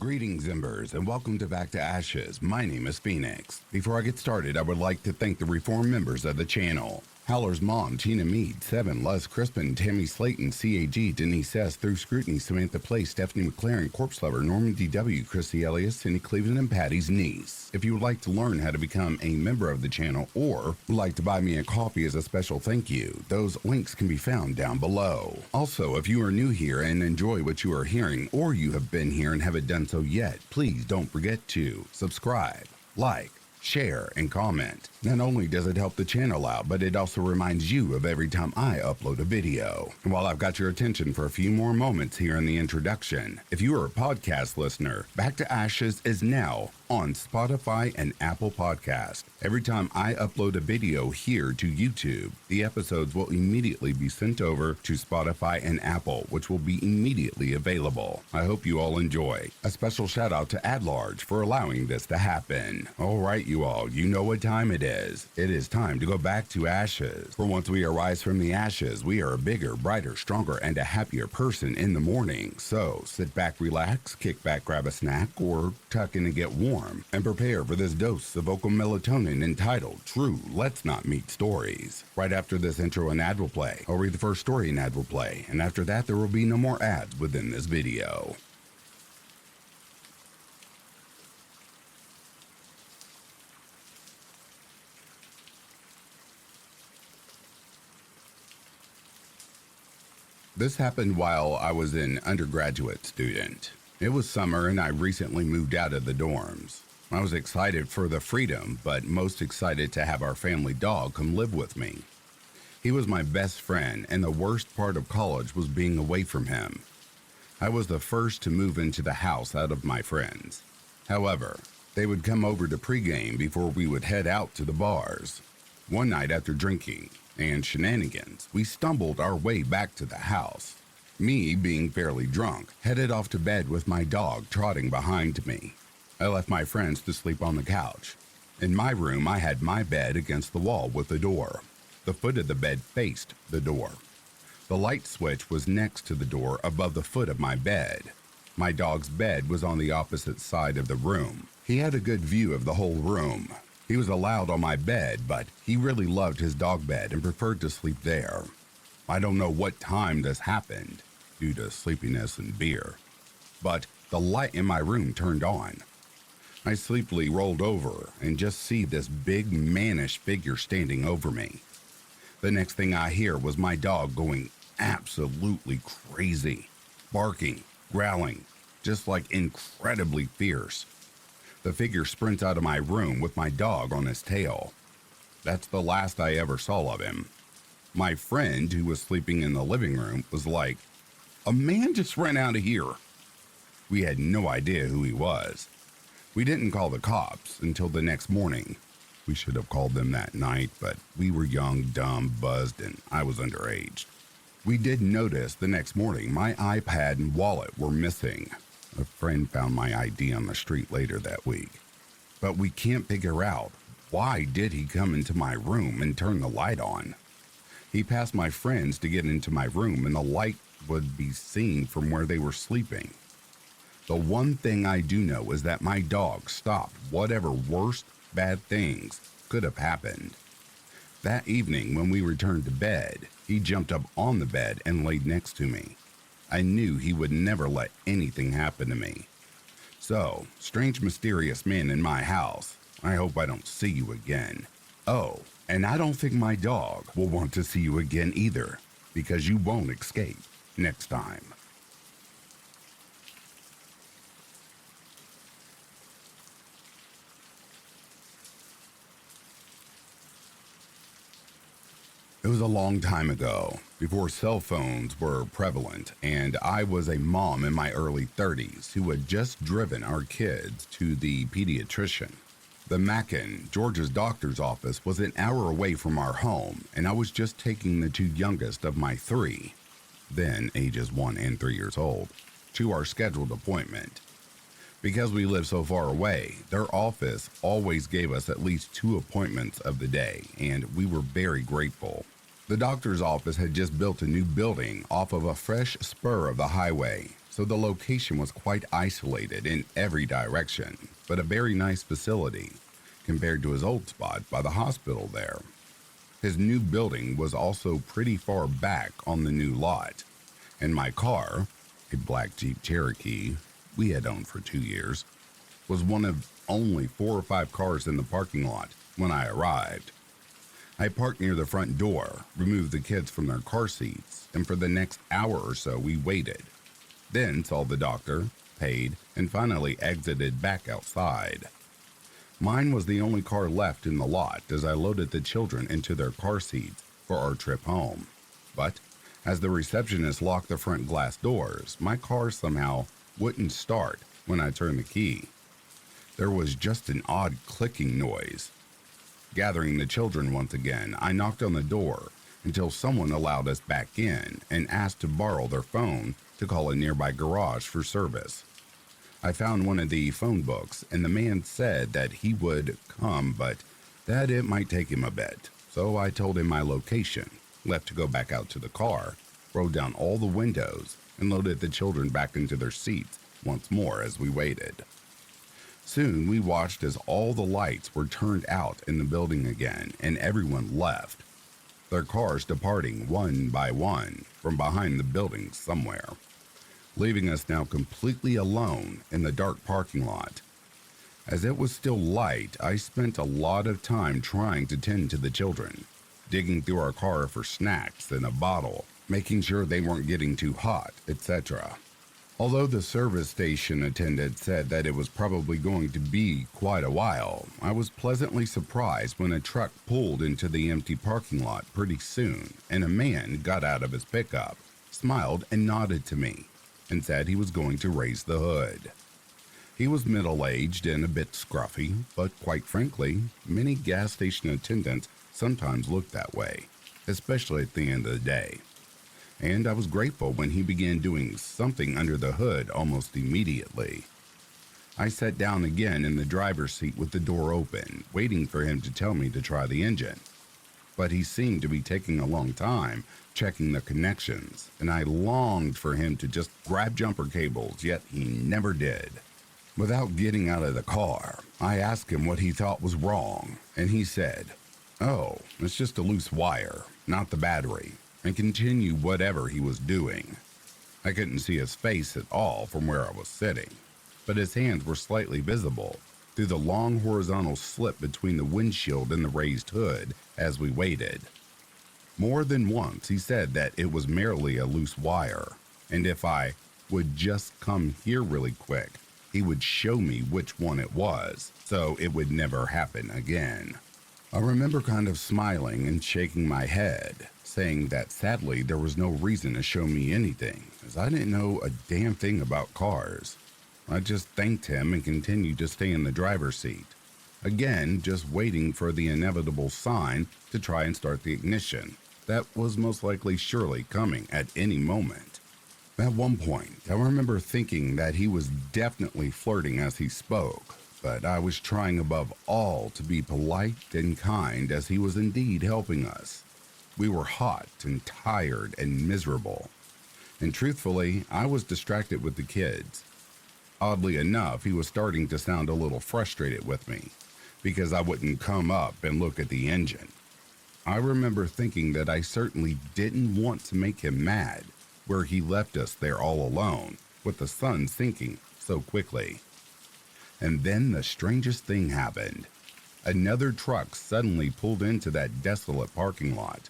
Greetings, Embers, and welcome to Back to Ashes. My name is Phoenix. Before I get started, I would like to thank the reformed members of the channel. Howler's mom, Tina Mead, Seven, Les Crispin, Tammy Slayton, CAG, Denise S., Through Scrutiny, Samantha Place, Stephanie McLaren, Corpse Lover, Norman DW, Chrissy Elias, Cindy Cleveland, and Patty's niece. If you would like to learn how to become a member of the channel or would like to buy me a coffee as a special thank you, those links can be found down below. Also, if you are new here and enjoy what you are hearing, or you have been here and haven't done so yet, please don't forget to subscribe, like, share, and comment. Not only does it help the channel out, but it also reminds you of every time I upload a video. And while I've got your attention for a few more moments here in the introduction, if you are a podcast listener, Back to Ashes is now on Spotify and Apple Podcast. Every time I upload a video here to YouTube, the episodes will immediately be sent over to Spotify and Apple, which will be immediately available. I hope you all enjoy. A special shout out to AdLarge for allowing this to happen. All right, you all, you know what time it is. It is time to go back to ashes. For once we arise from the ashes, we are a bigger, brighter, stronger, and a happier person in the morning. So sit back, relax, kick back, grab a snack, or tuck in and get warm, and prepare for this dose of vocal melatonin entitled True Let's Not Meet Stories. Right after this intro, an ad will play. I'll read the first story an ad will play, and after that there will be no more ads within this video. This happened while I was an undergraduate student. It was summer and I recently moved out of the dorms. I was excited for the freedom, but most excited to have our family dog come live with me. He was my best friend, and the worst part of college was being away from him. I was the first to move into the house out of my friends. However, they would come over to pregame before we would head out to the bars. One night after drinking and shenanigans, we stumbled our way back to the house. Me, being fairly drunk, headed off to bed with my dog trotting behind me. I left my friends to sleep on the couch. In my room, I had my bed against the wall with the door. The foot of the bed faced the door. The light switch was next to the door above the foot of my bed. My dog's bed was on the opposite side of the room. He had a good view of the whole room. He was allowed on my bed, but he really loved his dog bed and preferred to sleep there. I don't know what time this happened, due to sleepiness and beer, but the light in my room turned on. I sleepily rolled over and just see this big mannish figure standing over me. The next thing I hear was my dog going absolutely crazy, barking, growling, just like incredibly fierce. The figure sprints out of my room with my dog on his tail. That's the last I ever saw of him. My friend, who was sleeping in the living room, was like, "A man just ran out of here." We had no idea who he was. We didn't call the cops until the next morning. We should have called them that night, but we were young, dumb, buzzed, and I was underage. We did notice the next morning my iPad and wallet were missing. A friend found my ID on the street later that week. But we can't figure out, why did he come into my room and turn the light on? He passed my friends to get into my room and the light would be seen from where they were sleeping. The one thing I do know is that my dog stopped whatever worst bad things could have happened. That evening when we returned to bed, he jumped up on the bed and laid next to me. I knew he would never let anything happen to me. So, strange mysterious man in my house, I hope I don't see you again. Oh, and I don't think my dog will want to see you again either, because you won't escape next time. It was a long time ago, before cell phones were prevalent, and I was a mom in my early 30s who had just driven our kids to the pediatrician. The Mackin, Georgia's doctor's office, was an hour away from our home, and I was just taking the two youngest of my three, then ages 1 and 3 years old, to our scheduled appointment. Because we lived so far away, their office always gave us at least 2 appointments of the day, and we were very grateful. The doctor's office had just built a new building off of a fresh spur of the highway, so so the location was quite isolated in every direction, but a very nice facility compared to his old spot by the hospital there. His new building was also pretty far back on the new lot, and my car, a black Jeep Cherokee we had owned for 2 years, was one of only 4 or 5 cars in the parking lot when I arrived. I parked near the front door, removed the kids from their car seats, and for the next hour or so we waited. Then saw the doctor, paid, and finally exited back outside. Mine was the only car left in the lot as I loaded the children into their car seats for our trip home. But as the receptionist locked the front glass doors, my car somehow wouldn't start when I turned the key. There was just an odd clicking noise. Gathering the children once again, I knocked on the door until someone allowed us back in and asked to borrow their phone to call a nearby garage for service. I found one of the phone books, and the man said that he would come, but that it might take him a bit. So I told him my location, left to go back out to the car, rolled down all the windows, and loaded the children back into their seats once more as we waited. Soon we watched as all the lights were turned out in the building again, and everyone left, their cars departing one by one from behind the building somewhere, leaving us now completely alone in the dark parking lot. As it was still light, I spent a lot of time trying to tend to the children, digging through our car for snacks and a bottle, making sure they weren't getting too hot, etc. Although the service station attendant said that it was probably going to be quite a while, I was pleasantly surprised when a truck pulled into the empty parking lot pretty soon, and a man got out of his pickup, smiled and nodded to me, and said he was going to raise the hood. He was middle-aged and a bit scruffy, but quite frankly, many gas station attendants sometimes look that way, especially at the end of the day. And I was grateful when he began doing something under the hood almost immediately. I sat down again in the driver's seat with the door open, waiting for him to tell me to try the engine. But he seemed to be taking a long time checking the connections, and I longed for him to just grab jumper cables, yet he never did. Without getting out of the car, I asked him what he thought was wrong, and he said, "Oh, it's just a loose wire, not the battery," and continued whatever he was doing. I couldn't see his face at all from where I was sitting, but his hands were slightly visible through the long horizontal slit between the windshield and the raised hood as we waited. More than once he said that it was merely a loose wire, and if I would just come here really quick, he would show me which one it was, so it would never happen again. I remember kind of smiling and shaking my head, saying that sadly there was no reason to show me anything, as I didn't know a damn thing about cars. I just thanked him and continued to stay in the driver's seat, again just waiting for the inevitable sign to try and start the ignition. That was most likely surely coming at any moment. At one point, I remember thinking that he was definitely flirting as he spoke, but I was trying above all to be polite and kind as he was indeed helping us. We were hot and tired and miserable, and truthfully, I was distracted with the kids. Oddly enough, he was starting to sound a little frustrated with me because I wouldn't come up and look at the engine. I remember thinking that I certainly didn't want to make him mad, where he left us there all alone with the sun sinking so quickly. And then the strangest thing happened. Another truck suddenly pulled into that desolate parking lot.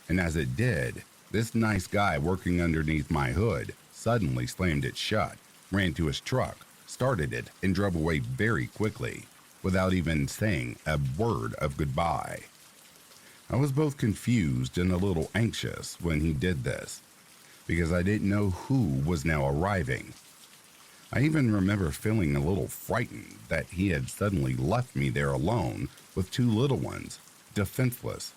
And as it did, this nice guy working underneath my hood suddenly slammed it shut, ran to his truck, started it, and drove away very quickly, without even saying a word of goodbye. I was both confused and a little anxious when he did this, because I didn't know who was now arriving. I even remember feeling a little frightened that he had suddenly left me there alone with 2 little ones, defenseless.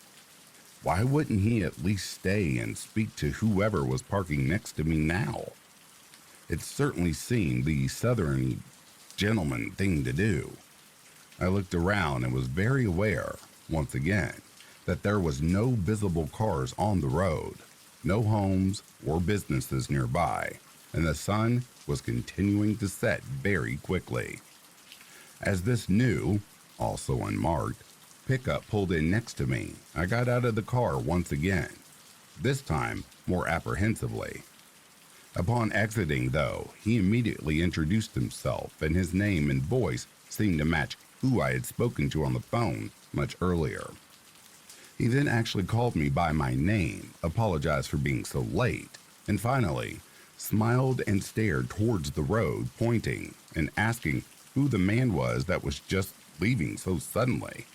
Why wouldn't he at least stay and speak to whoever was parking next to me now? It certainly seemed the southern gentleman thing to do. I looked around and was very aware, once again, that there was no visible cars on the road, no homes or businesses nearby. and the sun was continuing to set very quickly. As this new, also unmarked, pickup pulled in next to me, I got out of the car once again, this time more apprehensively. Upon exiting, though, he immediately introduced himself, and his name and voice seemed to match who I had spoken to on the phone much earlier. He then actually called me by my name, apologized for being so late, and finally smiled and stared towards the road, pointing and asking who the man was that was just leaving so suddenly.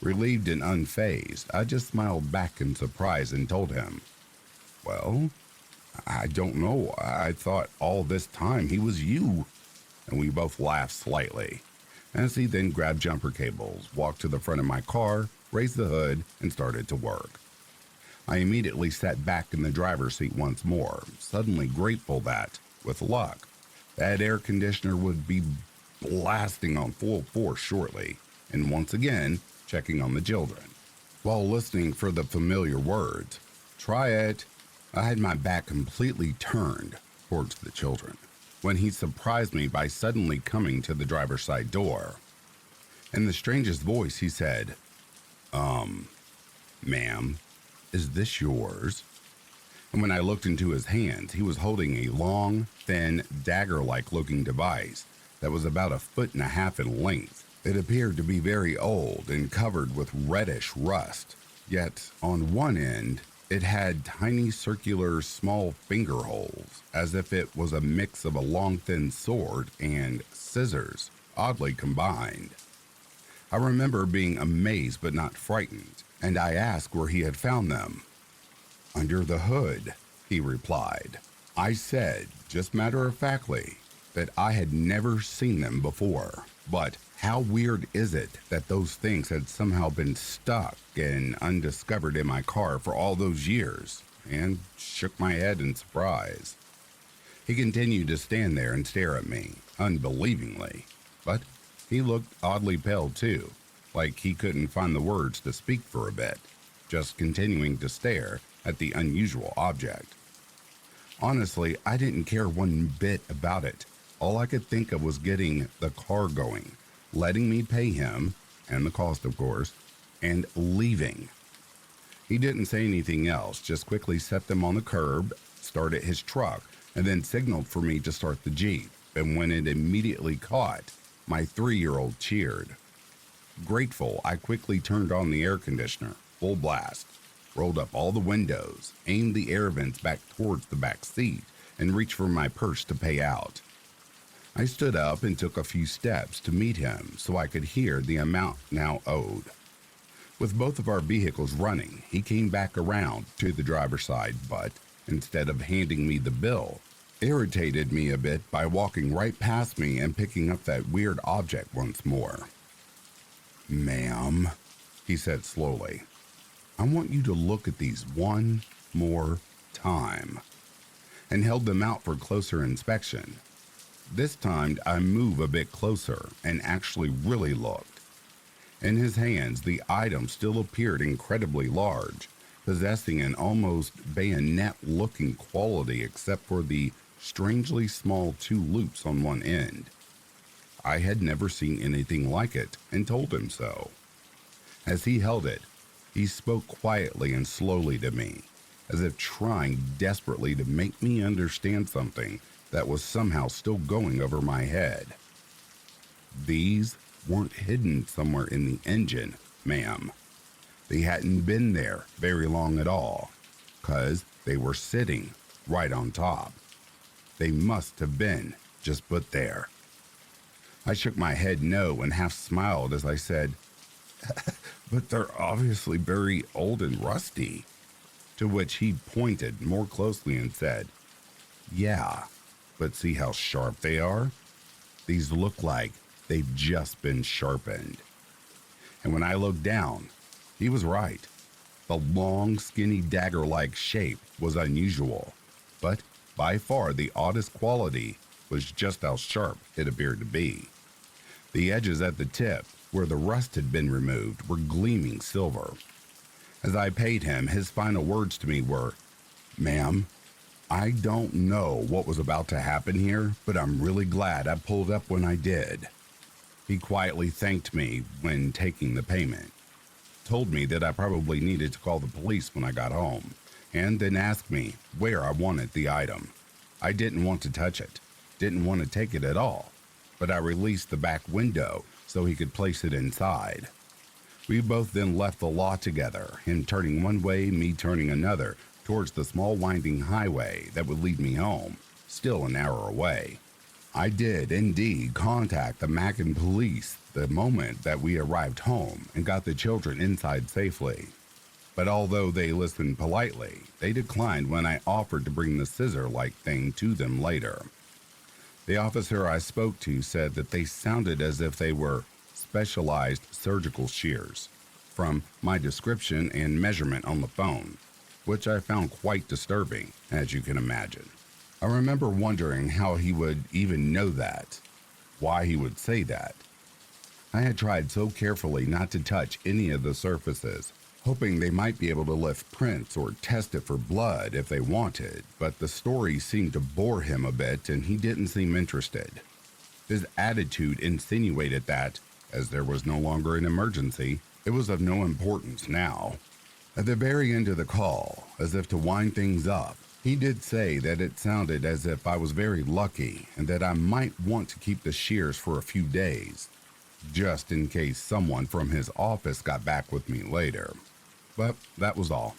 Relieved and unfazed, I just smiled back in surprise and told him, "Well, I don't know. I thought all this time he was you." And we both laughed slightly, as he then grabbed jumper cables, walked to the front of my car, raised the hood, and started to work. I immediately sat back in the driver's seat once more, suddenly grateful that, with luck, that air conditioner would be blasting on full force shortly, and once again checking on the children. While listening for the familiar words, "Try it," I had my back completely turned towards the children, when he surprised me by suddenly coming to the driver's side door. In the strangest voice, he said, "Ma'am, is this yours?" And when I looked into his hands, he was holding a long, thin, dagger-like looking device that was about 1.5 feet in length. It appeared to be very old and covered with reddish rust, yet on one end, it had tiny circular small finger holes, as if it was a mix of a long thin sword and scissors, oddly combined. I remember being amazed but not frightened, and I asked where he had found them. "Under the hood," he replied. I said, just matter-of-factly, that I had never seen them before, but how weird is it that those things had somehow been stuck and undiscovered in my car for all those years, and shook my head in surprise. He continued to stand there and stare at me, unbelievingly, but he looked oddly pale too, like he couldn't find the words to speak for a bit, just continuing to stare at the unusual object. Honestly, I didn't care one bit about it. All I could think of was getting the car going, letting me pay him, and the cost of course, and leaving. He didn't say anything else, just quickly set them on the curb, started his truck, and then signaled for me to start the Jeep, and when it immediately caught, my 3-year-old cheered. Grateful, I quickly turned on the air conditioner, full blast, rolled up all the windows, aimed the air vents back towards the back seat, and reached for my purse to pay out. I stood up and took a few steps to meet him so I could hear the amount now owed. With both of our vehicles running, he came back around to the driver's side, but instead of handing me the bill, irritated me a bit by walking right past me and picking up that weird object once more. "Ma'am," he said slowly, "I want you to look at these one more time," and held them out for closer inspection. This time I moved a bit closer and actually really looked. In his hands, the item still appeared incredibly large, possessing an almost bayonet-looking quality except for the strangely small 2 loops on one end. I had never seen anything like it and told him so. As he held it, he spoke quietly and slowly to me, as if trying desperately to make me understand something that was somehow still going over my head. "These weren't hidden somewhere in the engine, ma'am. They hadn't been there very long at all, 'cause they were sitting right on top. They must have been just put there." I shook my head no and half smiled as I said, "But they're obviously very old and rusty." To which he pointed more closely and said, "Yeah, but see how sharp they are? These look like they've just been sharpened." And when I looked down, he was right. The long, skinny dagger-like shape was unusual, but by far the oddest quality was just how sharp it appeared to be. The edges at the tip, where the rust had been removed, were gleaming silver. As I paid him, his final words to me were, "Ma'am, I don't know what was about to happen here, but I'm really glad I pulled up when I did. He quietly thanked me when taking the payment, told me that I probably needed to call the police when I got home, and then asked me where I wanted the item. I didn't want to touch it, didn't want to take it at all, but I released the back window so he could place it inside. We both then left the lot together, him turning one way, me turning another, towards the small winding highway that would lead me home, still an hour away. I did indeed contact the Macon police the moment that we arrived home and got the children inside safely. But although they listened politely, they declined when I offered to bring the scissor-like thing to them later. The officer I spoke to said that they sounded as if they were specialized surgical shears, from my description and measurement on the phone, which I found quite disturbing, as you can imagine. I remember wondering how he would even know that, why he would say that. I had tried so carefully not to touch any of the surfaces, hoping they might be able to lift prints or test it for blood if they wanted, but the story seemed to bore him a bit and he didn't seem interested. His attitude insinuated that, as there was no longer an emergency, it was of no importance now. At the very end of the call, as if to wind things up, he did say that it sounded as if I was very lucky and that I might want to keep the shears for a few days, just in case someone from his office got back with me later. But that was all.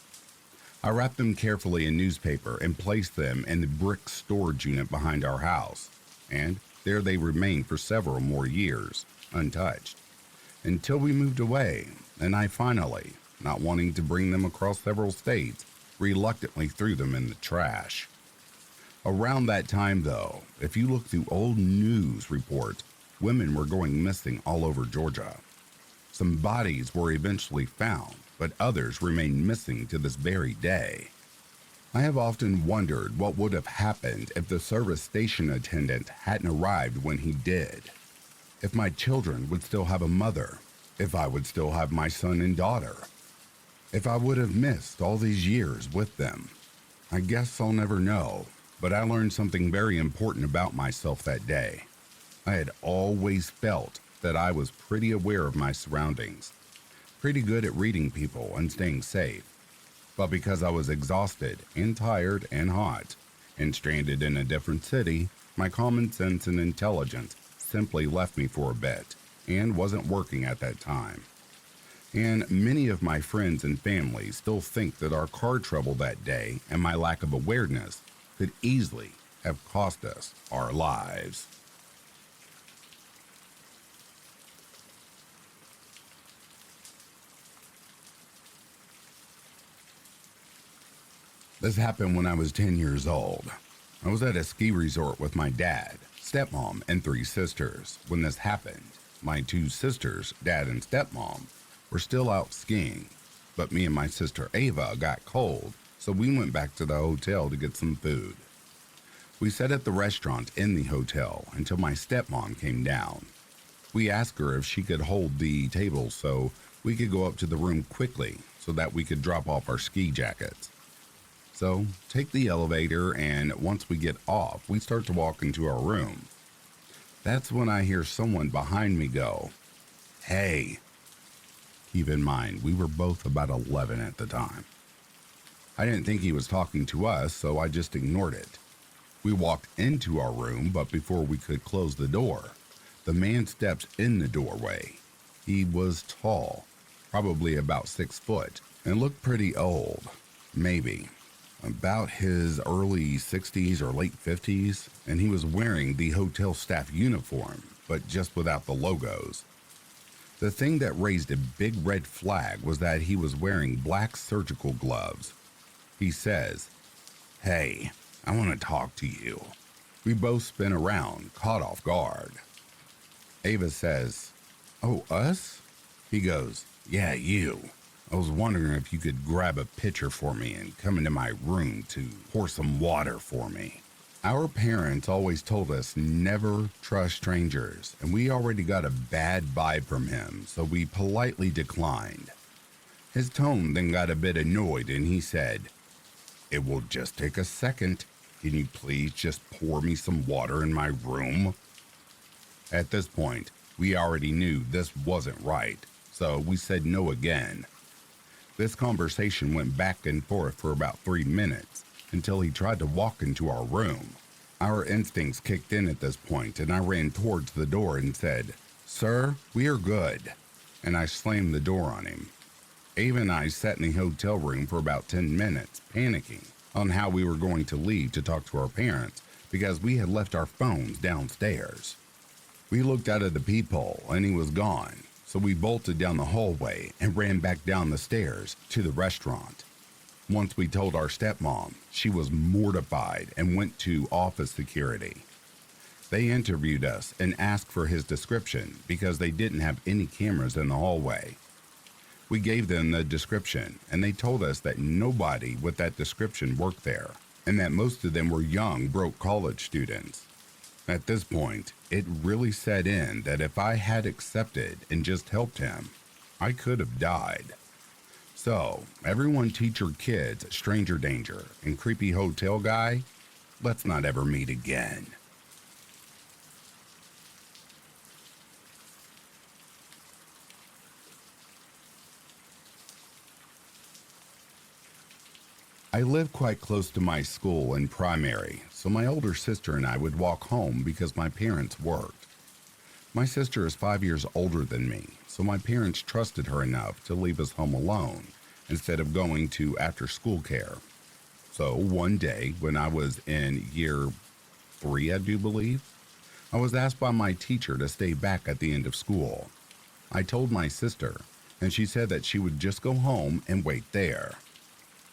I wrapped them carefully in newspaper and placed them in the brick storage unit behind our house, and there they remained for several more years, untouched, until we moved away, and I finally, not wanting to bring them across several states, reluctantly threw them in the trash. Around that time, though, if you look through old news reports, women were going missing all over Georgia. Some bodies were eventually found, but others remain missing to this very day. I have often wondered what would have happened if the service station attendant hadn't arrived when he did. If my children would still have a mother, if I would still have my son and daughter, if I would have missed all these years with them. I guess I'll never know, but I learned something very important about myself that day. I had always felt that I was pretty aware of my surroundings, pretty good at reading people and staying safe. But because I was exhausted and tired and hot and stranded in a different city, my common sense and intelligence simply left me for a bit and wasn't working at that time. And many of my friends and family still think that our car trouble that day and my lack of awareness could easily have cost us our lives. This happened when I was 10 years old. I was at a ski resort with my dad, stepmom, and 3 sisters when this happened. My 2 sisters, dad and stepmom, were still out skiing, but me and my sister Ava got cold, so we went back to the hotel to get some food. We sat at the restaurant in the hotel until my stepmom came down. We asked her if she could hold the table so we could go up to the room quickly so that we could drop off our ski jackets. So, take the elevator, and once we get off, we start to walk into our room. That's when I hear someone behind me go, "Hey." Keep in mind, we were both about 11 at the time. I didn't think he was talking to us, so I just ignored it. We walked into our room, but before we could close the door, the man steps in the doorway. He was tall, probably about 6 foot, and looked pretty old, maybe about his early 60s or late 50s, and he was wearing the hotel staff uniform, but just without the logos. The thing that raised a big red flag was that he was wearing black surgical gloves. He says, "Hey, I want to talk to you." We both spin around, caught off guard. Ava says, "Oh, us?" He goes, "Yeah, you. I was wondering if you could grab a pitcher for me and come into my room to pour some water for me." Our parents always told us never trust strangers, and we already got a bad vibe from him, so we politely declined. His tone then got a bit annoyed and he said, "It will just take a second." Can you please just pour me some water in my room? At this point, we already knew this wasn't right, so we said no again. This conversation went back and forth for about 3 minutes until he tried to walk into our room. Our instincts kicked in at this point, and I ran towards the door and said, "Sir, we are good," and I slammed the door on him. Ava and I sat in the hotel room for about 10 minutes, panicking on how we were going to leave to talk to our parents because we had left our phones downstairs. We looked out of the peephole and he was gone, so we bolted down the hallway and ran back down the stairs to the restaurant. Once we told our stepmom, she was mortified and went to office security. They interviewed us and asked for his description because they didn't have any cameras in the hallway. We gave them the description and they told us that nobody with that description worked there and that most of them were young, broke college students. At this point, it really set in that if I had accepted and just helped him, I could have died. So, everyone teach your kids stranger danger and creepy hotel guy, let's not ever meet again. I lived quite close to my school and primary, so my older sister and I would walk home because my parents worked. My sister is 5 years older than me, so my parents trusted her enough to leave us home alone instead of going to after-school care. So one day, when I was in year 3, I do believe, I was asked by my teacher to stay back at the end of school. I told my sister, and she said that she would just go home and wait there.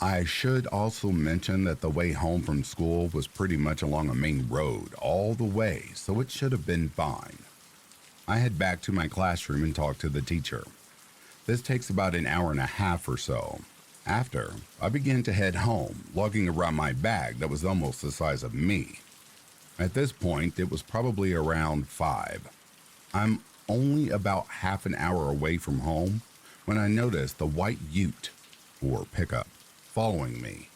I should also mention that the way home from school was pretty much along a main road all the way, so it should have been fine. I head back to my classroom and talk to the teacher. This takes about an hour and a half or so. After, I began to head home, lugging around my bag that was almost the size of me. At this point, it was probably around 5. I'm only about half an hour away from home when I noticed the white ute, or pickup, following me.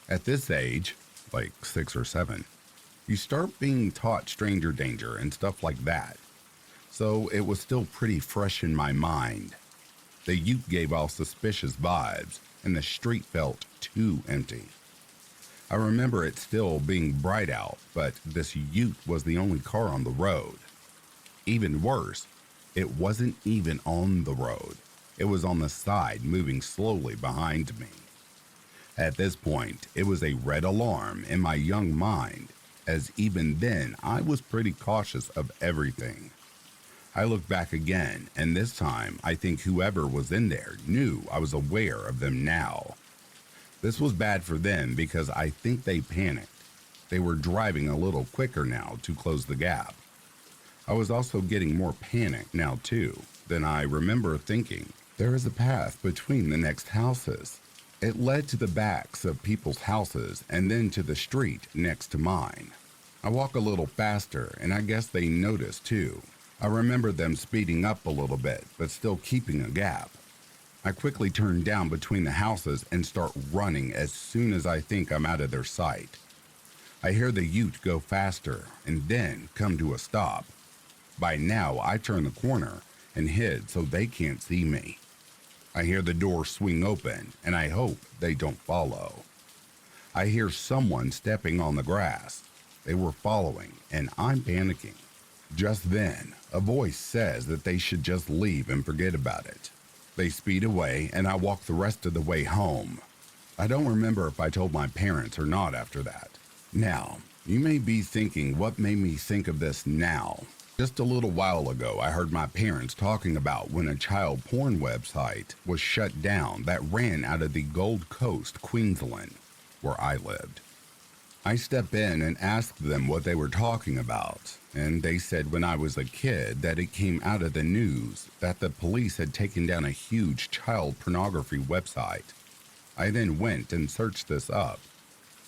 At this age, like 6 or 7, you start being taught stranger danger and stuff like that. So it was still pretty fresh in my mind. The ute gave off suspicious vibes and the street felt too empty. I remember it still being bright out, but this ute was the only car on the road. Even worse, it wasn't even on the road. It was on the side, moving slowly behind me. At this point, it was a red alarm in my young mind, as even then I was pretty cautious of everything. I looked back again, and this time I think whoever was in there knew I was aware of them now. This was bad for them because I think they panicked. They were driving a little quicker now to close the gap. I was also getting more panicked now too. Then I remember thinking, there is a path between the next houses. It led to the backs of people's houses and then to the street next to mine. I walk a little faster and I guess they noticed too. I remember them speeding up a little bit, but still keeping a gap. I quickly turn down between the houses and start running as soon as I think I'm out of their sight. I hear the ute go faster and then come to a stop. By now, I turn the corner and hid so they can't see me. I hear the door swing open, and I hope they don't follow. I hear someone stepping on the grass. They were following, and I'm panicking. Just then, a voice says that they should just leave and forget about it. They speed away, and I walk the rest of the way home. I don't remember if I told my parents or not after that. Now, you may be thinking what made me think of this now. Just a little while ago, I heard my parents talking about when a child porn website was shut down that ran out of the Gold Coast, Queensland, where I lived. I stepped in and asked them what they were talking about, and they said when I was a kid that it came out of the news that the police had taken down a huge child pornography website. I then went and searched this up.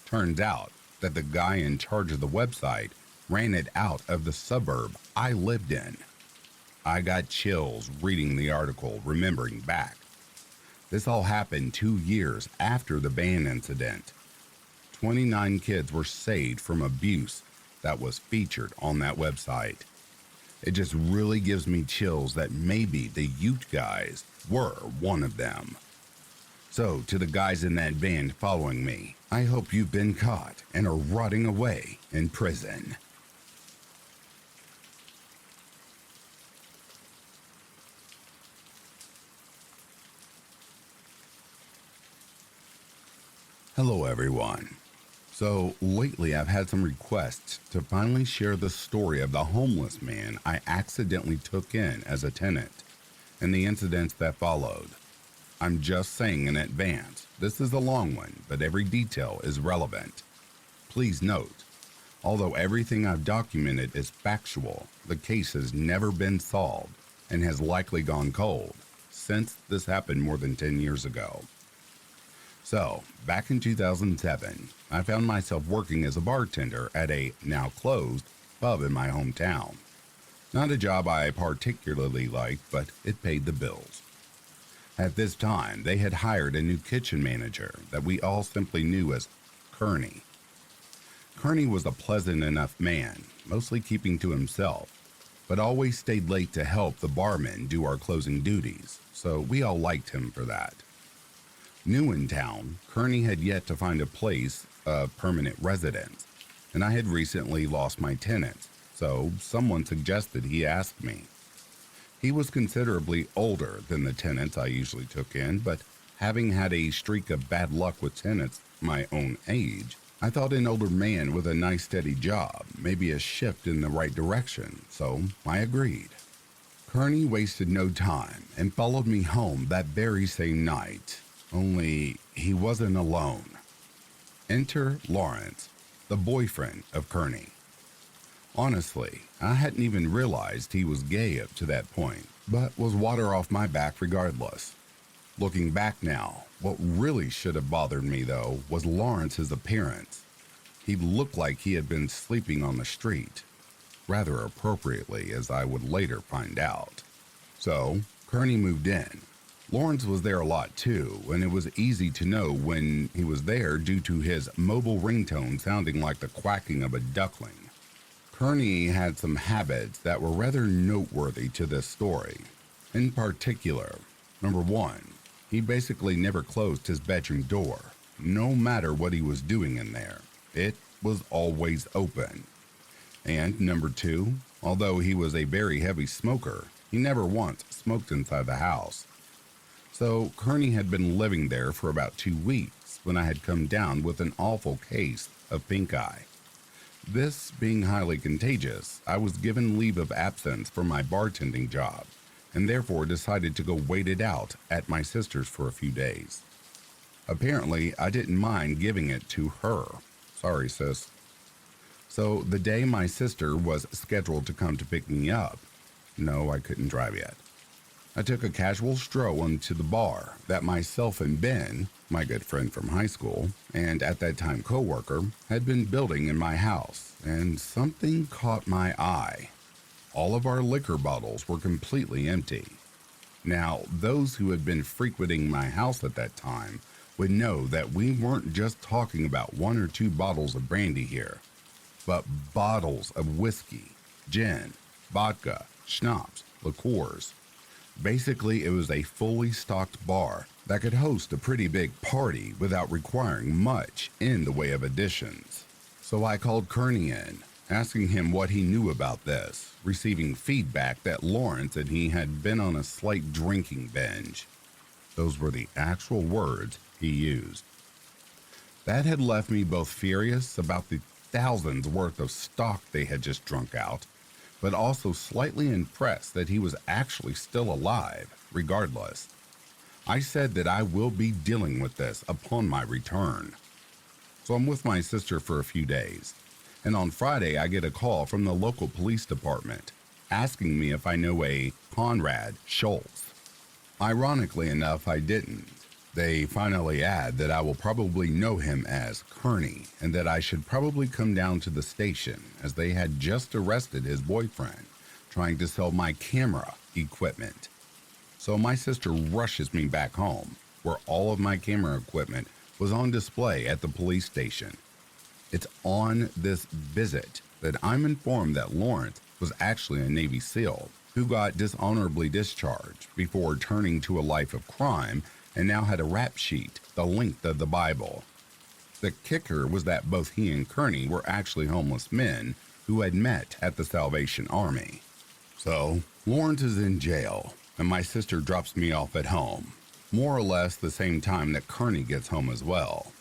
Turns out that the guy in charge of the website ran it out of the suburb I lived in. I got chills reading the article, remembering back. This all happened 2 years after the ban incident. 29 kids were saved from abuse that was featured on that website. It just really gives me chills that maybe the Ute guys were one of them. So, to the guys in that band following me, I hope you've been caught and are rotting away in prison. Hello, everyone. So, lately I've had some requests to finally share the story of the homeless man I accidentally took in as a tenant and the incidents that followed. I'm just saying in advance, this is a long one, but every detail is relevant. Please note, although everything I've documented is factual, the case has never been solved and has likely gone cold since this happened more than 10 years ago. So, back in 2007, I found myself working as a bartender at a now closed pub in my hometown. Not a job I particularly liked, but it paid the bills. At this time, they had hired a new kitchen manager that we all simply knew as Kearney. Kearney was a pleasant enough man, mostly keeping to himself, but always stayed late to help the barmen do our closing duties, so we all liked him for that. New in town, Kearney had yet to find a place of permanent residence, and I had recently lost my tenant, so someone suggested he ask me. He was considerably older than the tenants I usually took in, but having had a streak of bad luck with tenants my own age, I thought an older man with a nice steady job, maybe a shift in the right direction, so I agreed. Kearney wasted no time and followed me home that very same night, only he wasn't alone. Enter Lawrence, the boyfriend of Kearney. Honestly, I hadn't even realized he was gay up to that point, but was water off my back regardless. Looking back now, what really should have bothered me though was Lawrence's appearance. He looked like he had been sleeping on the street, rather appropriately as I would later find out. So, Kearney moved in. Lawrence was there a lot too, and it was easy to know when he was there due to his mobile ringtone sounding like the quacking of a duckling. Kearney had some habits that were rather noteworthy to this story. In particular, number one, he basically never closed his bedroom door, no matter what he was doing in there. It was always open. And number two, although he was a very heavy smoker, he never once smoked inside the house. So Kearney had been living there for about 2 weeks when I had come down with an awful case of pink eye. This being highly contagious, I was given leave of absence for my bartending job, and therefore decided to go wait it out at my sister's for a few days. Apparently, I didn't mind giving it to her. Sorry, sis. So the day my sister was scheduled to come to pick me up, no, I couldn't drive yet, I took a casual stroll into the bar that myself and Ben, my good friend from high school, and at that time co-worker, had been building in my house, and something caught my eye. All of our liquor bottles were completely empty. Now, those who had been frequenting my house at that time would know that we weren't just talking about 1 or 2 bottles of brandy here, but bottles of whiskey, gin, vodka, schnapps, liqueurs. Basically, it was a fully stocked bar that could host a pretty big party without requiring much in the way of additions. So I called Kearney in, asking him what he knew about this, receiving feedback that Lawrence and he had been on a slight drinking binge. Those were the actual words he used. That had left me both furious about the thousands worth of stock they had just drunk out, but also slightly impressed that he was actually still alive, regardless. I said that I will be dealing with this upon my return. So I'm with my sister for a few days, and on Friday I get a call from the local police department asking me if I know a Conrad Schultz. Ironically enough, I didn't. They finally add that I will probably know him as Kearney and that I should probably come down to the station as they had just arrested his boyfriend trying to sell my camera equipment. So my sister rushes me back home where all of my camera equipment was on display at the police station It's on this visit that I'm informed that Lawrence was actually a Navy SEAL who got dishonorably discharged before turning to a life of crime and now had a rap sheet the length of the Bible. The kicker was that both he and Kearney were actually homeless men who had met at the Salvation Army. So, Lawrence is in jail, and my sister drops me off at home, more or less the same time that Kearney gets home as well.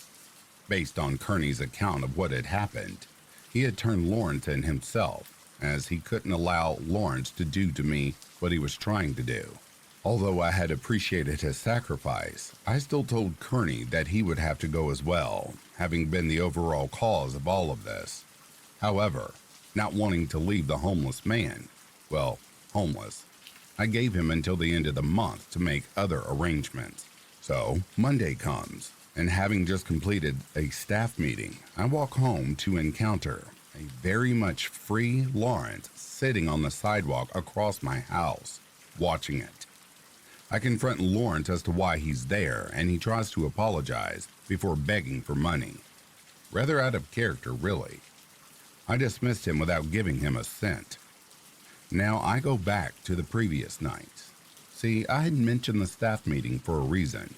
Based on Kearney's account of what had happened, he had turned Lawrence in himself, as he couldn't allow Lawrence to do to me what he was trying to do. Although I had appreciated his sacrifice, I still told Kearney that he would have to go as well, having been the overall cause of all of this. However, not wanting to leave the homeless man, homeless, I gave him until the end of the month to make other arrangements. So, Monday comes, and having just completed a staff meeting, I walk home to encounter a very much free Lawrence sitting on the sidewalk across my house, watching it. I confront Lawrence as to why he's there, and he tries to apologize before begging for money. Rather out of character, really. I dismissed him without giving him a cent. Now I go back to the previous night. See, I had mentioned the staff meeting for a reason,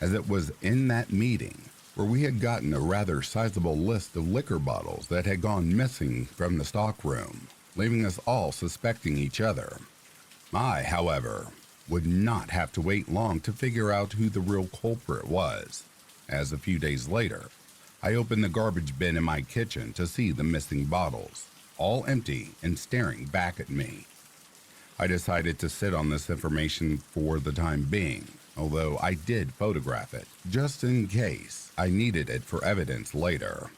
as it was in that meeting where we had gotten a rather sizable list of liquor bottles that had gone missing from the stockroom, leaving us all suspecting each other. I, however, would not have to wait long to figure out who the real culprit was, as a few days later, I opened the garbage bin in my kitchen to see the missing bottles, all empty and staring back at me. I decided to sit on this information for the time being, although I did photograph it, just in case I needed it for evidence later.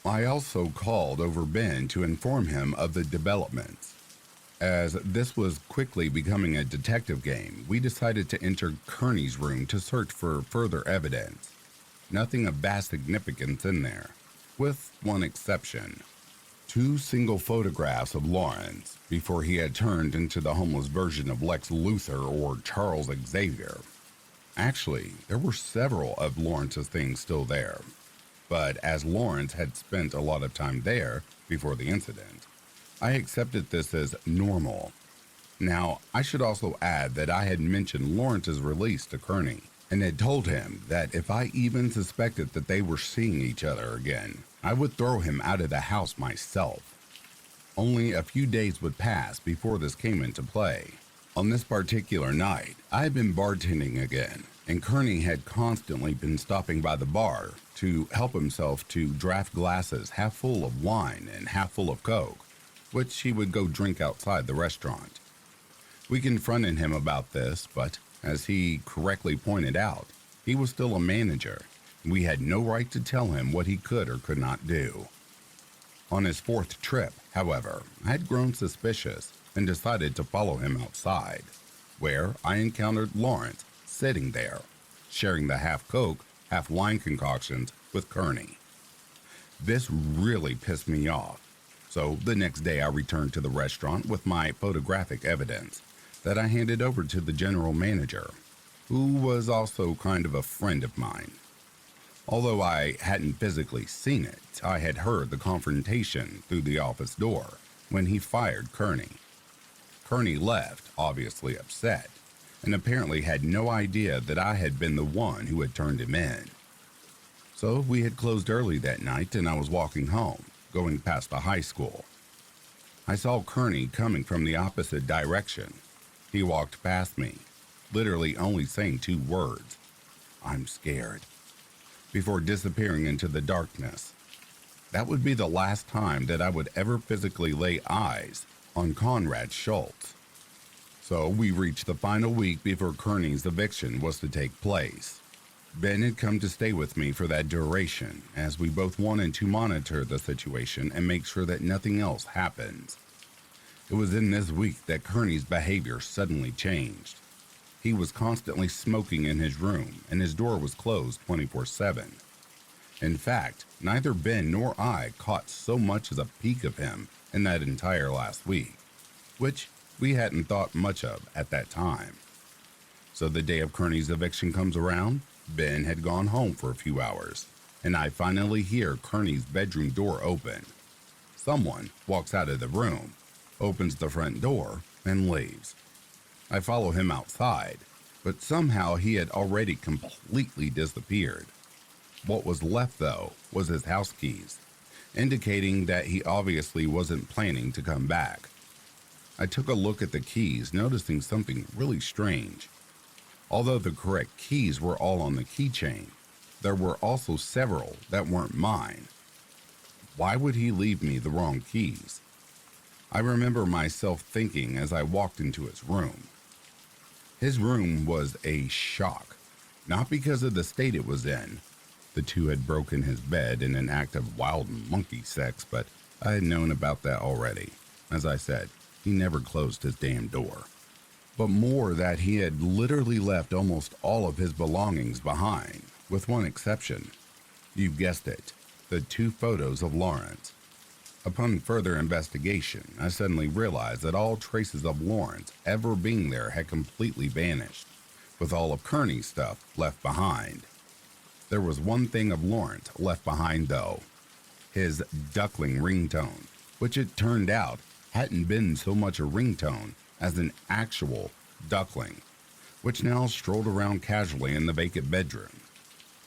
I also called over Ben to inform him of the developments. As this was quickly becoming a detective game, we decided to enter Kearney's room to search for further evidence. Nothing of vast significance in there, with one exception. 2 single photographs of Lawrence before he had turned into the homeless version of Lex Luthor or Charles Xavier. Actually, there were several of Lawrence's things still there, but as Lawrence had spent a lot of time there before the incident, I accepted this as normal. Now, I should also add that I had mentioned Lawrence's release to Kearney and had told him that if I even suspected that they were seeing each other again, I would throw him out of the house myself. Only a few days would pass before this came into play. On this particular night, I had been bartending again, and Kearney had constantly been stopping by the bar to help himself to draft glasses half full of wine and half full of Coke, which he would go drink outside the restaurant. We confronted him about this, but as he correctly pointed out, he was still a manager. We had no right to tell him what he could or could not do. On his 4th trip, however, I had grown suspicious and decided to follow him outside, where I encountered Lawrence sitting there, sharing the half Coke, half wine concoctions with Kearney. This really pissed me off, so the next day I returned to the restaurant with my photographic evidence that I handed over to the general manager, who was also kind of a friend of mine. Although I hadn't physically seen it, I had heard the confrontation through the office door when he fired Kearney. Kearney left, obviously upset, and apparently had no idea that I had been the one who had turned him in. So we had closed early that night and I was walking home, going past the high school. I saw Kearney coming from the opposite direction. He walked past me, literally only saying 2 words, "I'm scared," before disappearing into the darkness. That would be the last time that I would ever physically lay eyes on Conrad Schultz. So we reached the final week before Kearney's eviction was to take place. Ben had come to stay with me for that duration, as we both wanted to monitor the situation and make sure that nothing else happens. It was in this week that Kearney's behavior suddenly changed. He was constantly smoking in his room, and his door was closed 24/7. In fact, neither Ben nor I caught so much as a peek of him in that entire last week, which we hadn't thought much of at that time. So the day of Kearney's eviction comes around, Ben had gone home for a few hours, and I finally hear Kearney's bedroom door open. Someone walks out of the room, opens the front door, and leaves. I follow him outside, but somehow he had already completely disappeared. What was left, though, was his house keys, indicating that he obviously wasn't planning to come back. I took a look at the keys, noticing something really strange. Although the correct keys were all on the keychain, there were also several that weren't mine. Why would he leave me the wrong keys? I remember myself thinking as I walked into his room. His room was a shock, not because of the state it was in. The two had broken his bed in an act of wild monkey sex, but I had known about that already. As I said, he never closed his damn door. But more that he had literally left almost all of his belongings behind, with one exception. You guessed it, the 2 photos of Lawrence. Upon further investigation, I suddenly realized that all traces of Lawrence ever being there had completely vanished, with all of Kearney's stuff left behind. There was one thing of Lawrence left behind, though: his duckling ringtone, which it turned out hadn't been so much a ringtone as an actual duckling, which now strolled around casually in the vacant bedroom.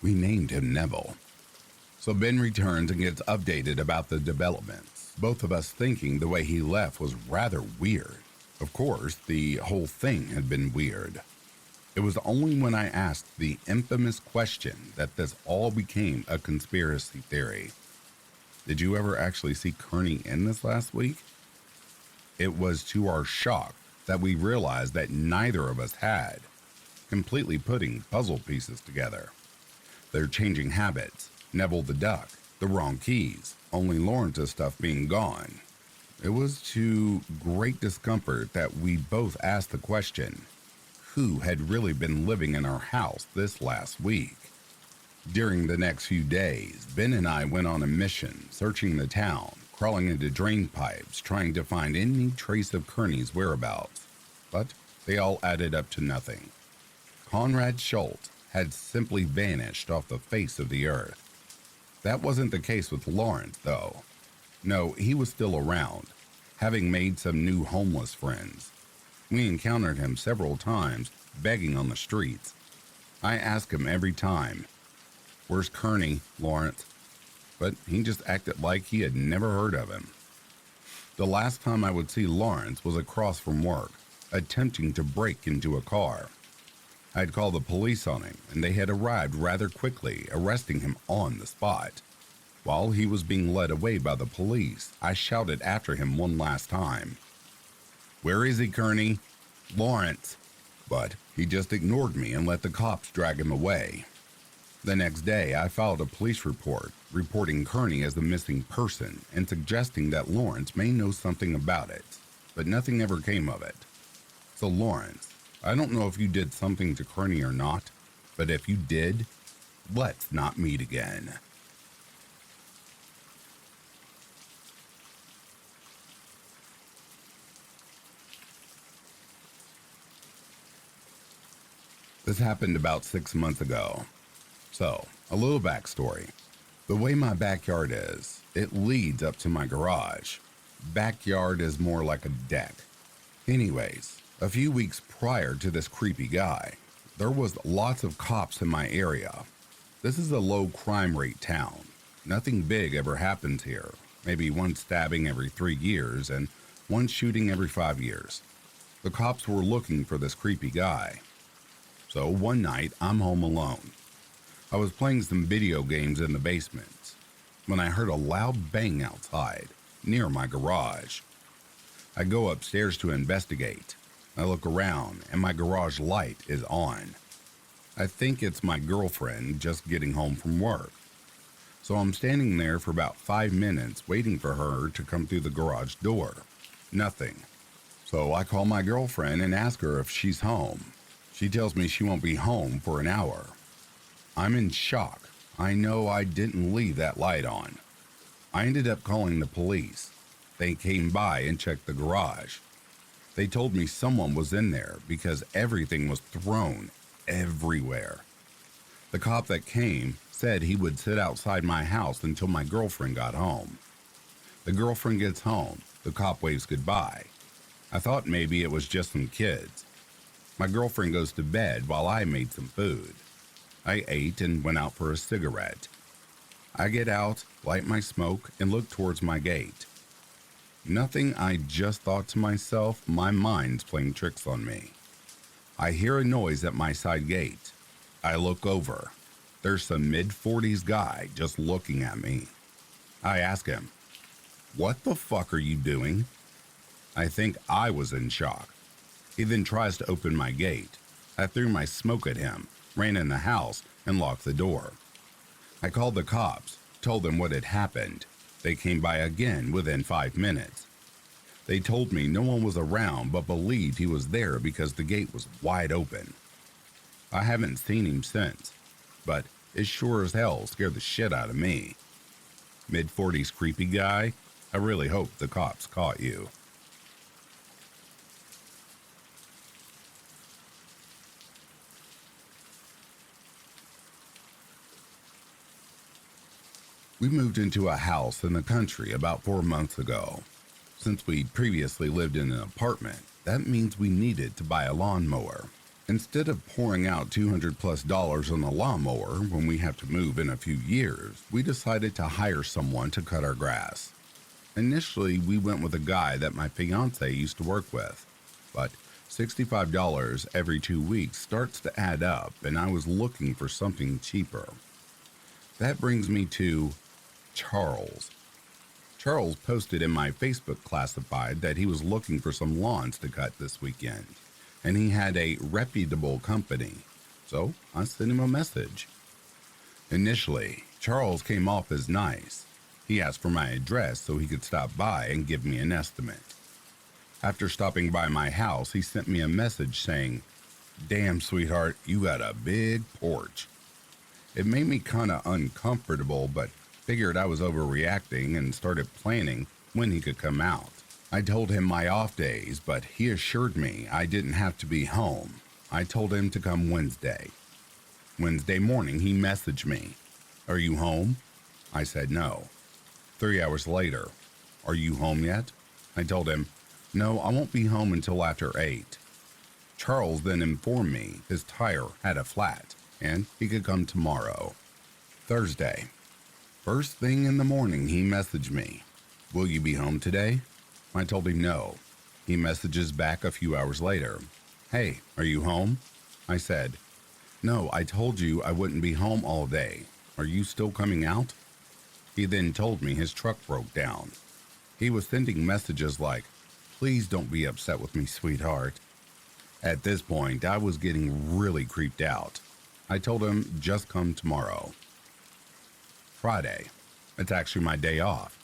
We named him Neville. So Ben returns and gets updated about the developments, both of us thinking the way he left was rather weird. Of course, the whole thing had been weird. It was only when I asked the infamous question that this all became a conspiracy theory. Did you ever actually see Kearney in this last week? It was to our shock that we realized that neither of us had, completely putting puzzle pieces together. Their changing habits, Neville the duck, the wrong keys, only Lawrence's stuff being gone. It was to great discomfort that we both asked the question, who had really been living in our house this last week? During the next few days, Ben and I went on a mission, searching the town, crawling into drain pipes, trying to find any trace of Kearney's whereabouts. But they all added up to nothing. Conrad Schultz had simply vanished off the face of the earth. That wasn't the case with Lawrence, though. No, he was still around, having made some new homeless friends. We encountered him several times, begging on the streets. I asked him every time, "Where's Kearney, Lawrence?" But he just acted like he had never heard of him. The last time I would see Lawrence was across from work, attempting to break into a car. I'd called the police on him, and they had arrived rather quickly, arresting him on the spot. While he was being led away by the police, I shouted after him one last time, "Where is he, Kearney? Lawrence!" But he just ignored me and let the cops drag him away. The next day, I filed a police report, reporting Kearney as the missing person and suggesting that Lawrence may know something about it, but nothing ever came of it. So Lawrence, I don't know if you did something to Kearney or not, but if you did, let's not meet again. This happened about 6 months ago. So, a little backstory. The way my backyard is, it leads up to my garage. Backyard is more like a deck. Anyways, a few weeks prior to this creepy guy, there was lots of cops in my area. This is a low crime rate town. Nothing big ever happens here. Maybe one stabbing every 3 years and one shooting every 5 years. The cops were looking for this creepy guy. So one night, I'm home alone. I was playing some video games in the basement when I heard a loud bang outside, near my garage. I go upstairs to investigate. I look around, and my garage light is on. I think it's my girlfriend just getting home from work. So I'm standing there for about 5 minutes waiting for her to come through the garage door. Nothing. So I call my girlfriend and ask her if she's home. She tells me she won't be home for an hour. I'm in shock. I know I didn't leave that light on. I ended up calling the police. They came by and checked the garage. They told me someone was in there because everything was thrown everywhere. The cop that came said he would sit outside my house until my girlfriend got home. The girlfriend gets home. The cop waves goodbye. I thought maybe it was just some kids. My girlfriend goes to bed while I made some food. I ate and went out for a cigarette. I get out, light my smoke, and look towards my gate. Nothing. I just thought to myself, my mind's playing tricks on me. I hear a noise at my side gate. I look over. There's some mid-40s guy just looking at me. I ask him, "What the fuck are you doing?" I think I was in shock. He then tries to open my gate. I threw my smoke at him, ran in the house, and locked the door. I called the cops, told them what had happened. They came by again within 5 minutes. They told me no one was around but believed he was there because the gate was wide open. I haven't seen him since, but it sure as hell scared the shit out of me. Mid-40s creepy guy, I really hope the cops caught you. We moved into a house in the country about 4 months ago. Since we previously lived in an apartment, that means we needed to buy a lawnmower. Instead of pouring out $200+ on a lawnmower when we have to move in a few years, we decided to hire someone to cut our grass. Initially, we went with a guy that my fiance used to work with, but $65 every 2 weeks starts to add up, and I was looking for something cheaper. That brings me to Charles. Charles posted in my Facebook classified that he was looking for some lawns to cut this weekend, and he had a reputable company, so I sent him a message. Initially, Charles came off as nice. He asked for my address so he could stop by and give me an estimate. After stopping by my house, he sent me a message saying, "Damn, sweetheart, you got a big porch." It made me kinda uncomfortable, but figured I was overreacting and started planning when he could come out. I told him my off days, but he assured me I didn't have to be home. I told him to come Wednesday. Wednesday morning, he messaged me, "Are you home?" I said no. 3 hours later, "Are you home yet?" I told him, "No, I won't be home until after 8. Charles then informed me his tire had a flat and he could come tomorrow. Thursday. First thing in the morning, he messaged me, "Will you be home today?" I told him no. He messages back a few hours later, "Hey, are you home?" I said, "No, I told you I wouldn't be home all day. Are you still coming out?" He then told me his truck broke down. He was sending messages like, "Please don't be upset with me, sweetheart." At this point, I was getting really creeped out. I told him, "Just come tomorrow." Friday. It's actually my day off,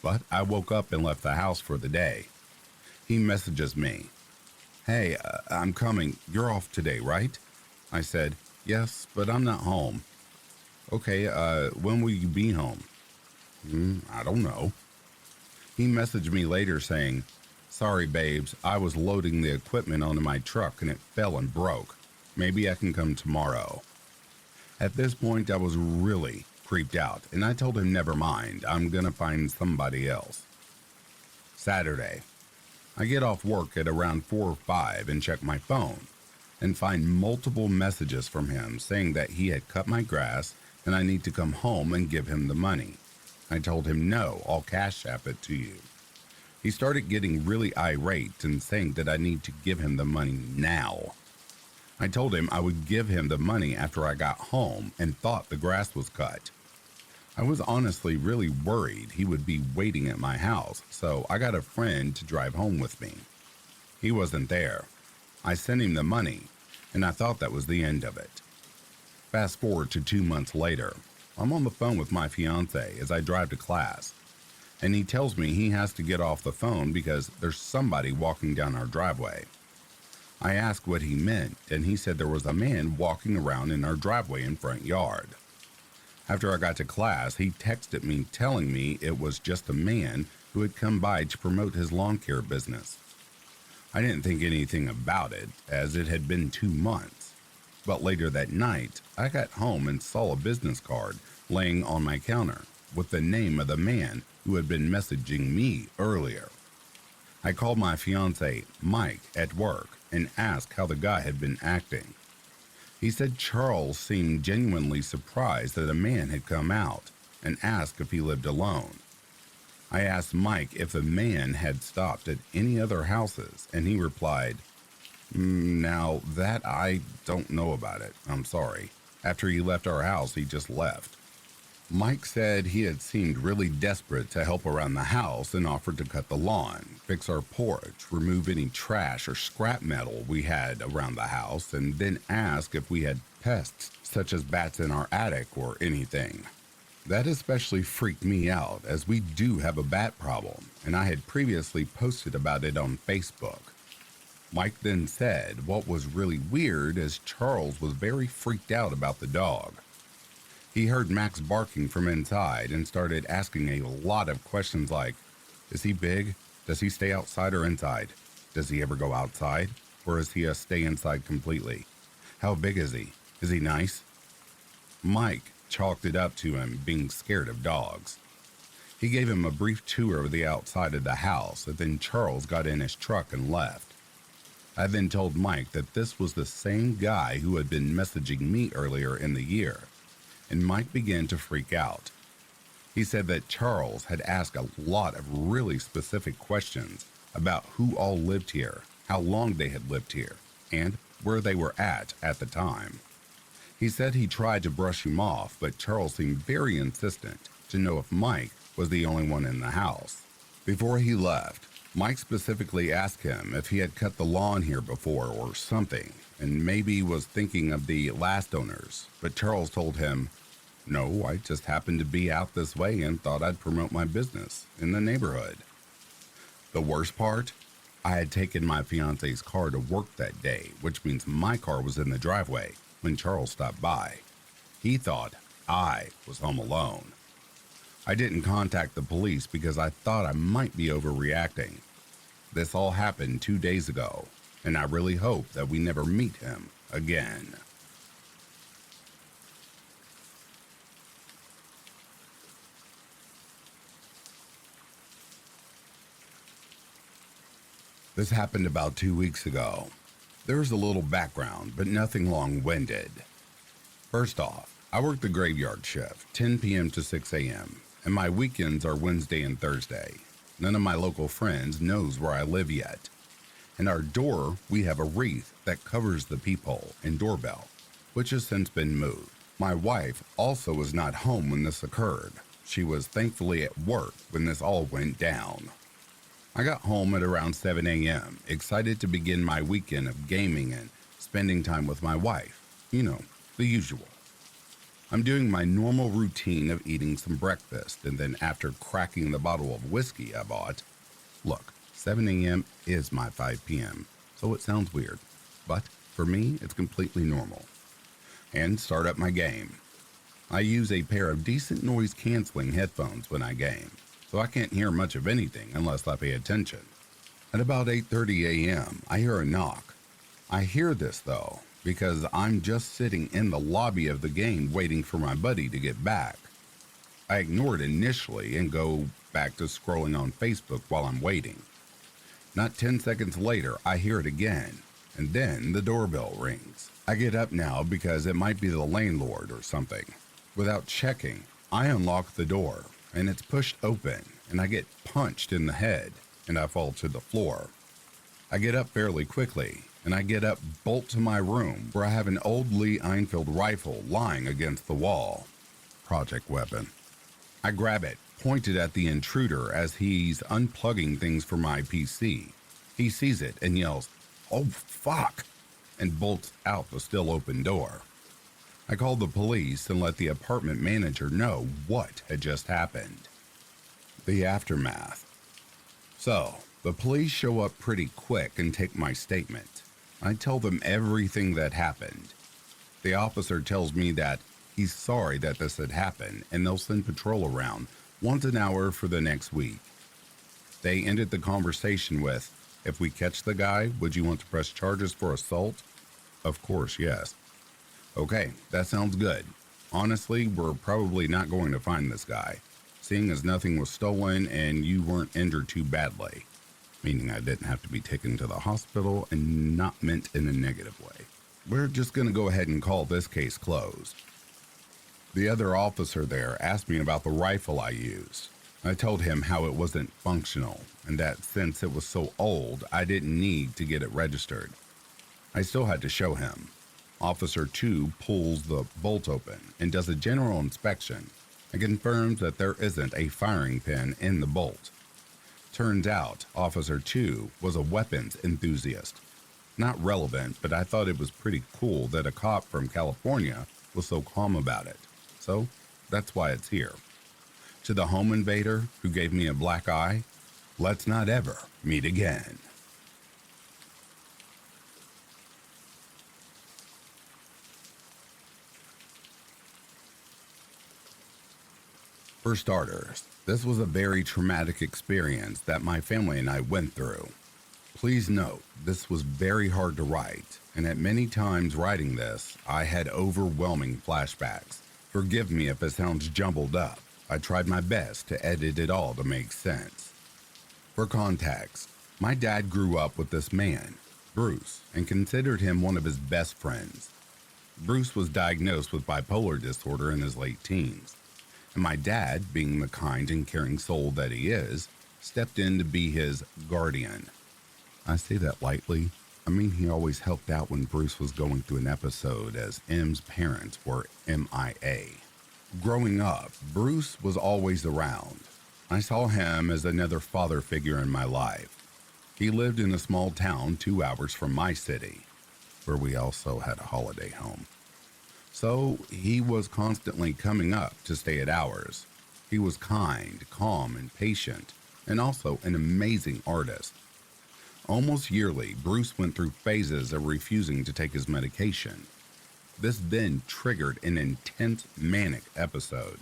but I woke up and left the house for the day. He messages me, "Hey, I'm coming. You're off today, right?" I said, "Yes, but I'm not home." "Okay, when will you be home?" I don't know." He messaged me later saying, "Sorry, babes, I was loading the equipment onto my truck and it fell and broke. Maybe I can come tomorrow." At this point, I was really creeped out, and I told him never mind, I'm gonna find somebody else. Saturday. I get off work at around 4 or 5 and check my phone and find multiple messages from him saying that he had cut my grass and I need to come home and give him the money. I told him no, I'll cash app it to you. He started getting really irate and saying that I need to give him the money now. I told him I would give him the money after I got home and thought the grass was cut. I was honestly really worried he would be waiting at my house, so I got a friend to drive home with me. He wasn't there. I sent him the money, and I thought that was the end of it. Fast forward to 2 months later. I'm on the phone with my fiance as I drive to class, and he tells me he has to get off the phone because there's somebody walking down our driveway. I asked what he meant, and he said there was a man walking around in our driveway and front yard. After I got to class, he texted me telling me it was just a man who had come by to promote his lawn care business. I didn't think anything about it, as it had been 2 months. But later that night, I got home and saw a business card laying on my counter with the name of the man who had been messaging me earlier. I called my fiance, Mike, at work and asked how the guy had been acting. He said Charles seemed genuinely surprised that a man had come out and asked if he lived alone. I asked Mike if the man had stopped at any other houses, and he replied, "Now that I don't know about it, I'm sorry. After he left our house, he just left." Mike said he had seemed really desperate to help around the house and offered to cut the lawn, fix our porch, remove any trash or scrap metal we had around the house, and then ask if we had pests such as bats in our attic or anything. That especially freaked me out, as we do have a bat problem, and I had previously posted about it on Facebook. Mike then said what was really weird is Charles was very freaked out about the dog. He heard Max barking from inside and started asking a lot of questions like, is he big? Does he stay outside or inside? Does he ever go outside? Or is he a stay inside completely? How big is he? Is he nice? Mike chalked it up to him being scared of dogs. He gave him a brief tour of the outside of the house, and then Charles got in his truck and left. I then told Mike that this was the same guy who had been messaging me earlier in the year, and Mike began to freak out. He said that Charles had asked a lot of really specific questions about who all lived here, how long they had lived here, and where they were at the time. He said he tried to brush him off, but Charles seemed very insistent to know if Mike was the only one in the house. Before he left, Mike specifically asked him if he had cut the lawn here before or something, and maybe was thinking of the last owners, but Charles told him, "No, I just happened to be out this way and thought I'd promote my business in the neighborhood." The worst part? I had taken my fiance's car to work that day, which means my car was in the driveway when Charles stopped by. He thought I was home alone. I didn't contact the police because I thought I might be overreacting. This all happened 2 days ago, and I really hope that we never meet him again. This happened about 2 weeks ago. There's a little background, but nothing long-winded. First off, I work the graveyard shift, 10 p.m. to 6 a.m., and my weekends are Wednesday and Thursday. None of my local friends knows where I live yet. In our door, we have a wreath that covers the peephole and doorbell, which has since been moved. My wife also was not home when this occurred. She was thankfully at work when this all went down. I got home at around 7 a.m., excited to begin my weekend of gaming and spending time with my wife. You know, the usual. I'm doing my normal routine of eating some breakfast, and then after cracking the bottle of whiskey I bought, look, 7 a.m. is my 5 p.m., so it sounds weird, but for me, it's completely normal. And start up my game. I use a pair of decent noise-canceling headphones when I game, so I can't hear much of anything unless I pay attention. At about 8:30 a.m., I hear a knock. I hear this, though, because I'm just sitting in the lobby of the game waiting for my buddy to get back. I ignore it initially and go back to scrolling on Facebook while I'm waiting. Not 10 seconds later, I hear it again, and then the doorbell rings. I get up now because it might be the landlord or something. Without checking, I unlock the door, and it's pushed open, and I get punched in the head, and I fall to the floor. I get up fairly quickly, and I get up, bolt to my room, where I have an old Lee Enfield rifle lying against the wall. Project weapon. I grab it, point it at the intruder as he's unplugging things for my PC. He sees it and yells, "Oh, fuck," and bolts out the still open door. I called the police and let the apartment manager know what had just happened. The aftermath. So, the police show up pretty quick and take my statement. I tell them everything that happened. The officer tells me that he's sorry that this had happened and they'll send patrol around once an hour for the next week. They ended the conversation with, "If we catch the guy, would you want to press charges for assault?" Of course, yes. Okay, that sounds good. Honestly, we're probably not going to find this guy, seeing as nothing was stolen and you weren't injured too badly, meaning I didn't have to be taken to the hospital and not meant in a negative way. We're just going to go ahead and call this case closed. The other officer there asked me about the rifle I used. I told him how it wasn't functional and that since it was so old, I didn't need to get it registered. I still had to show him. Officer 2 pulls the bolt open and does a general inspection and confirms that there isn't a firing pin in the bolt. Turns out, Officer 2 was a weapons enthusiast. Not relevant, but I thought it was pretty cool that a cop from California was so calm about it. So, that's why it's here. To the home invader who gave me a black eye, let's not ever meet again. For starters, this was a very traumatic experience that my family and I went through. Please note, this was very hard to write, and at many times writing this, I had overwhelming flashbacks. Forgive me if it sounds jumbled up. I tried my best to edit it all to make sense. For context, my dad grew up with this man, Bruce, and considered him one of his best friends. Bruce was diagnosed with bipolar disorder in his late teens, and my dad, being the kind and caring soul that he is, stepped in to be his guardian. I say that lightly. I mean, he always helped out when Bruce was going through an episode as M's parents were MIA. Growing up, Bruce was always around. I saw him as another father figure in my life. He lived in a small town 2 hours from my city, where we also had a holiday home. So he was constantly coming up to stay at ours. He was kind, calm, and patient, and also an amazing artist. Almost yearly, Bruce went through phases of refusing to take his medication. This then triggered an intense manic episode,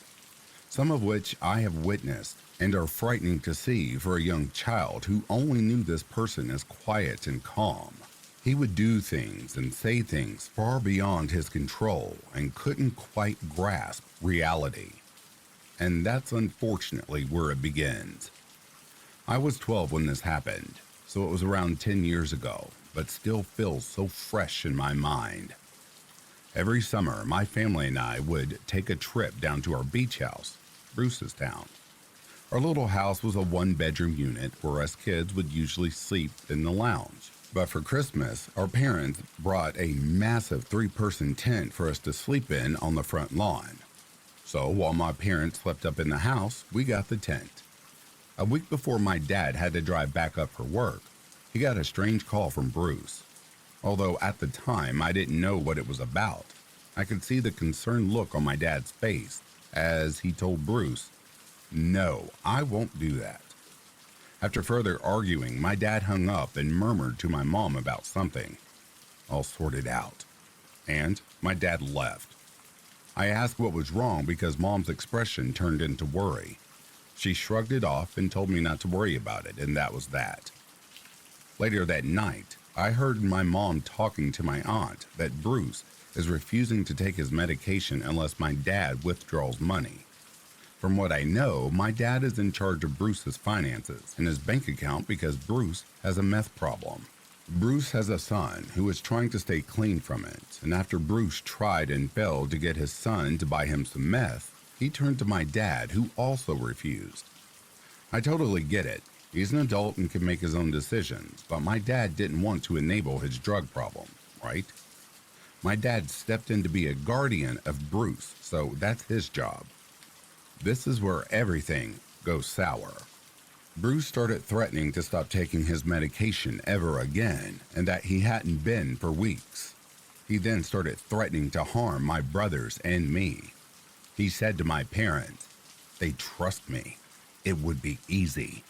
some of which I have witnessed and are frightening to see for a young child who only knew this person as quiet and calm. He would do things and say things far beyond his control and couldn't quite grasp reality. And that's unfortunately where it begins. I was 12 when this happened, so it was around 10 years ago, but still feels so fresh in my mind. Every summer, my family and I would take a trip down to our beach house, Bruce's town. Our little house was a 1-bedroom unit where us kids would usually sleep in the lounge. But for Christmas, our parents brought a massive 3-person tent for us to sleep in on the front lawn. So while my parents slept up in the house, we got the tent. A week before my dad had to drive back up for work, he got a strange call from Bruce. Although at the time I didn't know what it was about, I could see the concerned look on my dad's face as he told Bruce, "No, I won't do that." After further arguing, my dad hung up and murmured to my mom about something. All sorted out. And my dad left. I asked what was wrong because Mom's expression turned into worry. She shrugged it off and told me not to worry about it, and that was that. Later that night, I heard my mom talking to my aunt that Bruce is refusing to take his medication unless my dad withdraws money. From what I know, my dad is in charge of Bruce's finances and his bank account because Bruce has a meth problem. Bruce has a son who is trying to stay clean from it, and after Bruce tried and failed to get his son to buy him some meth, he turned to my dad, who also refused. I totally get it. He's an adult and can make his own decisions, but my dad didn't want to enable his drug problem, right? My dad stepped in to be a guardian of Bruce, so that's his job. This is where everything goes sour. Bruce started threatening to stop taking his medication ever again, and that he hadn't been for weeks. He then started threatening to harm my brothers and me. He said to my parents, "They trust me. It would be easy."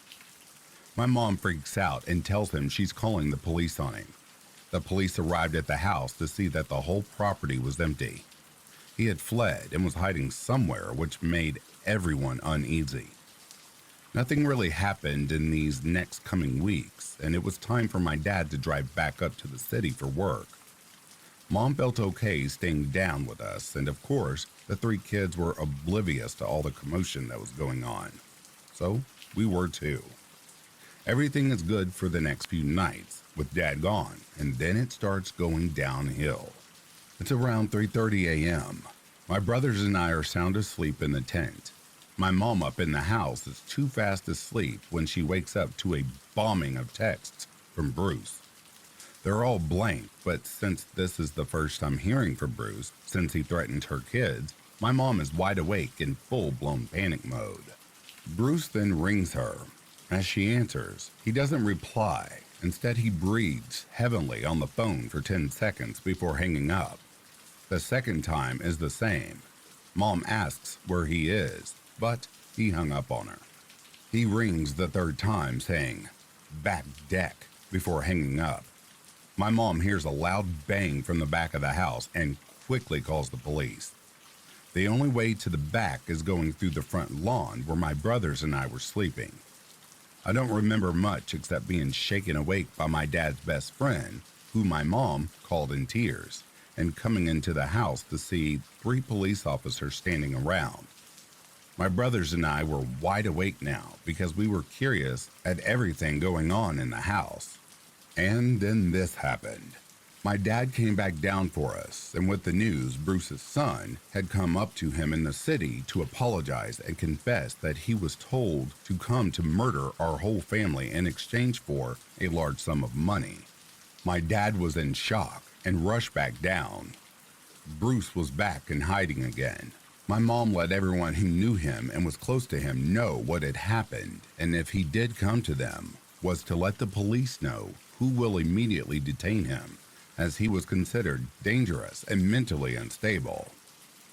My mom freaks out and tells him she's calling the police on him. The police arrived at the house to see that the whole property was empty. He had fled and was hiding somewhere, which made everyone uneasy. Nothing really happened in these next coming weeks, and it was time for my dad to drive back up to the city for work. Mom felt okay staying down with us, and of course, the three kids were oblivious to all the commotion that was going on. So, we were too. Everything is good for the next few nights, with Dad gone, and then it starts going downhill. It's around 3:30 a.m. My brothers and I are sound asleep in the tent. My mom up in the house is too fast asleep when she wakes up to a bombing of texts from Bruce. They're all blank, but since this is the first time hearing from Bruce since he threatened her kids, my mom is wide awake in full-blown panic mode. Bruce then rings her. As she answers, he doesn't reply. Instead, he breathes heavily on the phone for 10 seconds before hanging up. The second time is the same. Mom asks where he is, but he hung up on her. He rings the third time saying, "Back deck," before hanging up. My mom hears a loud bang from the back of the house and quickly calls the police. The only way to the back is going through the front lawn where my brothers and I were sleeping. I don't remember much except being shaken awake by my dad's best friend, who my mom called in tears, and coming into the house to see 3 police officers standing around. My brothers and I were wide awake now because we were curious at everything going on in the house. And then this happened. My dad came back down for us, and with the news, Bruce's son had come up to him in the city to apologize and confess that he was told to come to murder our whole family in exchange for a large sum of money. My dad was in shock and rushed back down. Bruce was back in hiding again. My mom let everyone who knew him and was close to him know what had happened, and if he did come to them, was to let the police know who will immediately detain him, as he was considered dangerous and mentally unstable.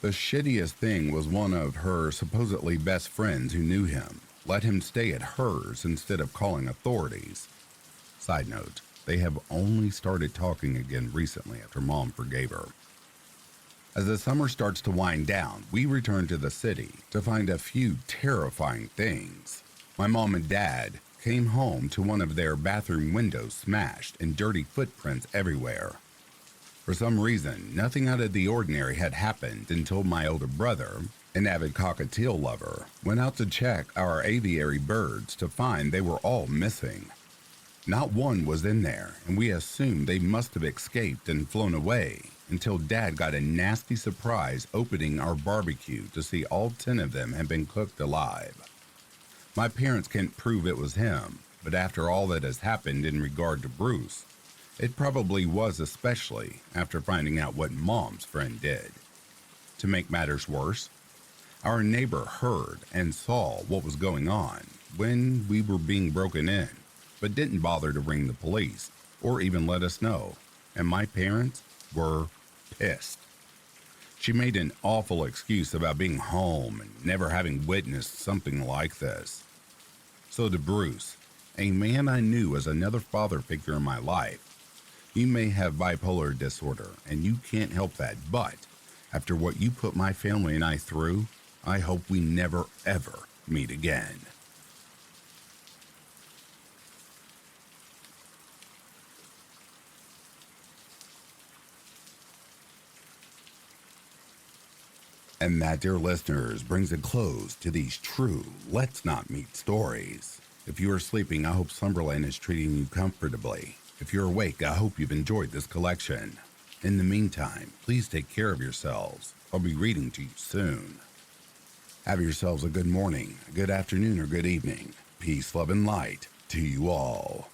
The shittiest thing was one of her supposedly best friends who knew him let him stay at hers instead of calling authorities. Side note, they have only started talking again recently after Mom forgave her. As the summer starts to wind down, we return to the city to find a few terrifying things. My mom and dad came home to one of their bathroom windows smashed and dirty footprints everywhere. For some reason, nothing out of the ordinary had happened until my older brother, an avid cockatiel lover, went out to check our aviary birds to find they were all missing. Not one was in there, and we assumed they must have escaped and flown away until Dad got a nasty surprise opening our barbecue to see all 10 of them had been cooked alive. My parents can't prove it was him, but after all that has happened in regard to Bruce, it probably was, especially after finding out what Mom's friend did. To make matters worse, our neighbor heard and saw what was going on when we were being broken in, but didn't bother to ring the police or even let us know, and my parents were pissed. She made an awful excuse about being home and never having witnessed something like this. So to Bruce, a man I knew as another father figure in my life, you may have bipolar disorder and you can't help that, but after what you put my family and I through, I hope we never ever meet again. And that, dear listeners, brings a close to these true Let's Not Meet stories. If you are sleeping, I hope Slumberland is treating you comfortably. If you're awake, I hope you've enjoyed this collection. In the meantime, please take care of yourselves. I'll be reading to you soon. Have yourselves a good morning, a good afternoon, or good evening. Peace, love, and light to you all.